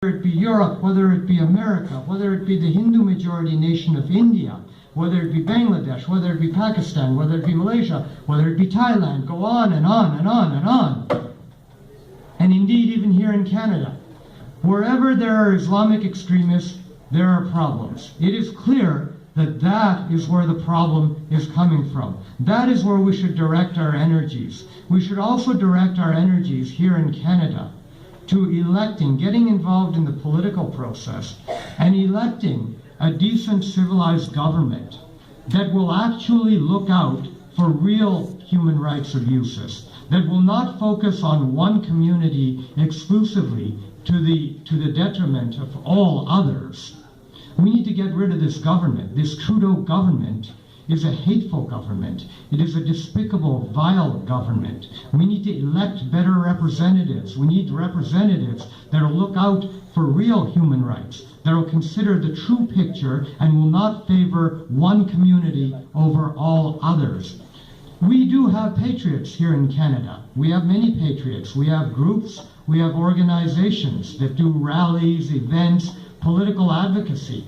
Whether it be Europe, whether it be America, whether it be the Hindu majority nation of India, whether it be Bangladesh, whether it be Pakistan, whether it be Malaysia, whether it be Thailand, go on and on and on and on. And indeed, even here in Canada, wherever there are Islamic extremists, there are problems. It is clear that that is where the problem is coming from. That is where we should direct our energies. We should also direct our energies here in Canada to electing, getting involved in the political process, and electing a decent, civilized government that will actually look out for real human rights abuses, that will not focus on one community exclusively to the detriment of all others. We need to get rid of this government. This Trudeau government is a hateful government. It is a despicable, vile government. We need to elect better representatives. We need representatives that will look out for real human rights, that will consider the true picture and will not favor one community over all others. We do have patriots here in Canada. We have many patriots. We have groups, we have organizations that do rallies, events, political advocacy.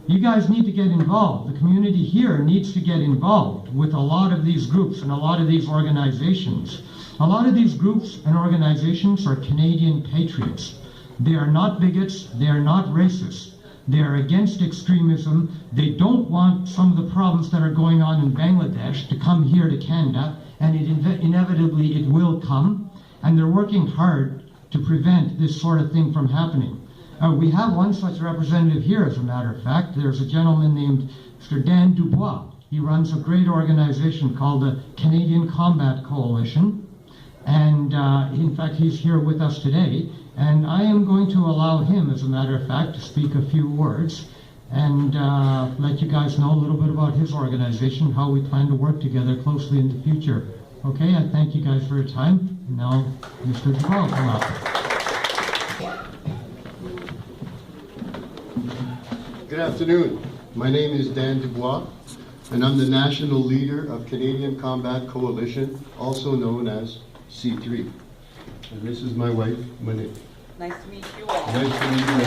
You guys need to get involved. The community here needs to get involved with a lot of these groups and a lot of these organizations. A lot of these groups and organizations are Canadian patriots. They are not bigots, they are not racists. They are against extremism. They don't want some of the problems that are going on in Bangladesh to come here to Canada, and inevitably it will come, and they're working hard to prevent this sort of thing from happening. We have one such representative here, as a matter of fact. There's a gentleman named Mr. Dan Dubois. He runs a great organization called the Canadian Combat Coalition, and in fact he's here with us today, and I am going to allow him, as a matter of fact, to speak a few words and let you guys know a little bit about his organization, how we plan to work together closely in the future. Okay, I thank you guys for your time. Now, Mr. Dubois will come up. Good afternoon. My name is Dan Dubois, and I'm the national leader of Canadian Combat Coalition, also known as C3. And this is my wife, Monique. Nice to meet you all. Nice to meet you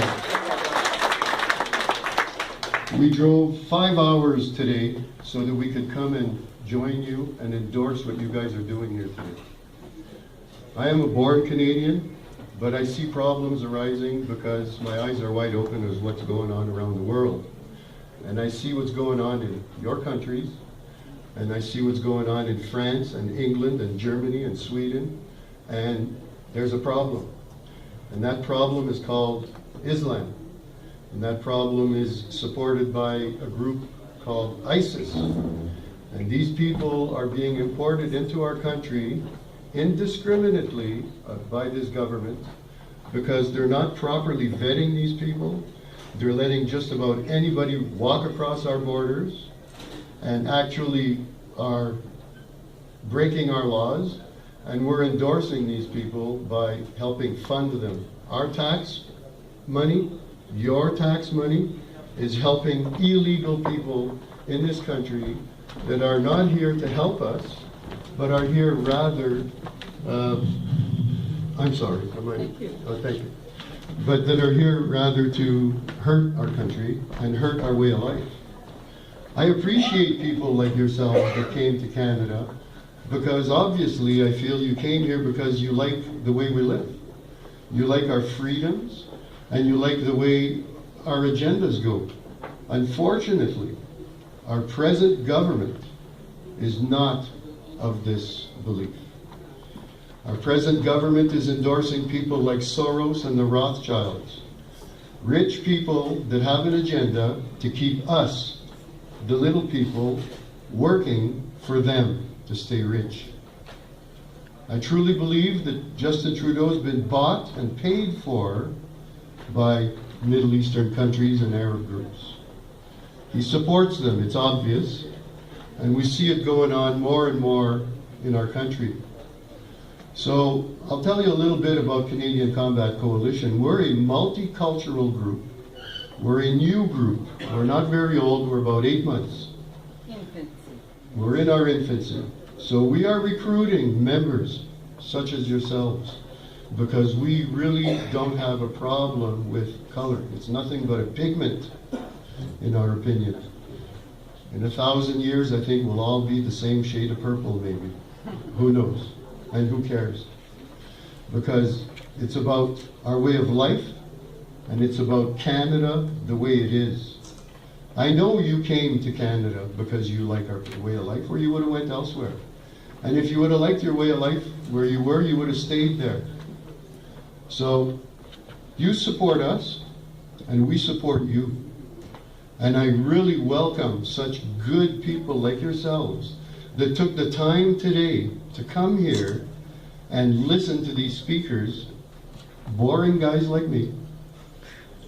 all. We drove 5 hours today so that we could come and join you and endorse what you guys are doing here today. I am a born Canadian, but I see problems arising because my eyes are wide open as what's going on around the world. And I see what's going on in your countries, and I see what's going on in France and England and Germany and Sweden, and there's a problem. And that problem is called Islam. And that problem is supported by a group called ISIS. And these people are being imported into our country indiscriminately by this government because they're not properly vetting these people. They're letting just about anybody walk across our borders and actually are breaking our laws, and we're endorsing these people by helping fund them. Our tax money, your tax money, is helping illegal people in this country that are not here to help us, but are here rather, I'm sorry, Thank you. Oh, thank you. But that are here rather to hurt our country and hurt our way of life. I appreciate people like yourselves that came to Canada because obviously I feel you came here because you like the way we live. You like our freedoms and you like the way our agendas go. Unfortunately, our present government is not of this belief. Our present government is endorsing people like Soros and the Rothschilds, rich people that have an agenda to keep us, the little people, working for them to stay rich. I truly believe that Justin Trudeau has been bought and paid for by Middle Eastern countries and Arab groups. He supports them, it's obvious, and we see it going on more and more in our country. So I'll tell you a little bit about Canadian Combat Coalition. We're a multicultural group. We're a new group. We're not very old, we're about 8 months. Infancy. We're in our infancy. So we are recruiting members such as yourselves because we really don't have a problem with color. It's nothing but a pigment, in our opinion. In 1,000 years, I think we'll all be the same shade of purple, maybe. Who knows? And who cares? Because it's about our way of life, and it's about Canada the way it is. I know you came to Canada because you like our way of life, or you would have went elsewhere. And if you would have liked your way of life where you were, you would have stayed there. So you support us, and we support you. And I really welcome such good people like yourselves that took the time today to come here and listen to these speakers, boring guys like me,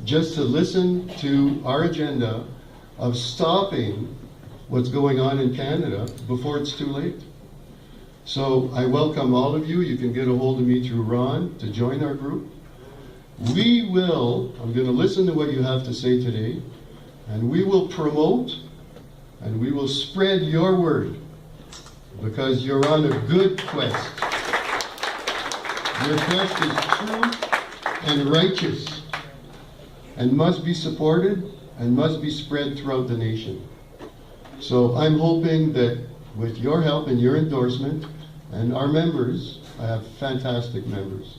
just to listen to our agenda of stopping what's going on in Canada before it's too late. So I welcome all of you. You can get a hold of me through Ron to join our group. I'm going to listen to what you have to say today, and we will promote and we will spread your word, because you're on a good quest. Your quest is true and righteous and must be supported and must be spread throughout the nation. So I'm hoping that with your help and your endorsement and our members, I have fantastic members,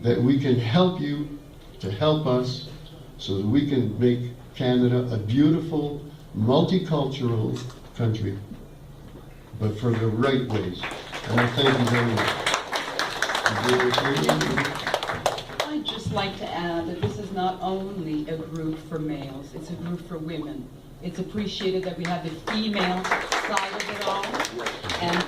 that we can help you to help us so that we can make Canada a beautiful, multicultural country, but for the right ways. And I thank you very much. I'd just like to add that this is not only a group for males, it's a group for women. It's appreciated that we have the female side of it all, and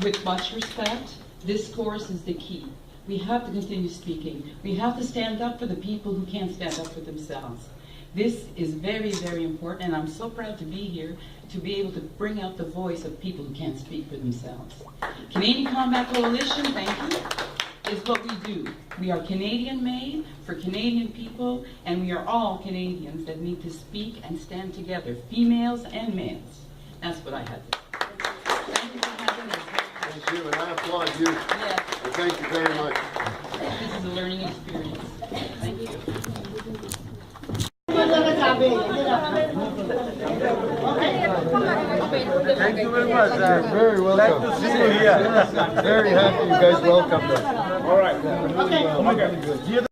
with much respect, discourse is the key. We have to continue speaking. We have to stand up for the people who can't stand up for themselves. This is very, very important, and I'm so proud to be here to be able to bring out the voice of people who can't speak for themselves. Canadian Combat Coalition, thank you, is what we do. We are Canadian-made for Canadian people, and we are all Canadians that need to speak and stand together, females and males. That's what I had to say. Thank you for having us. Thank you, and I applaud you. Yes. Thank you very much. This is a learning experience. Thank you. Thank you very much. You're very welcome. Nice to see you here. Very happy you guys welcomed us. All right. Okay.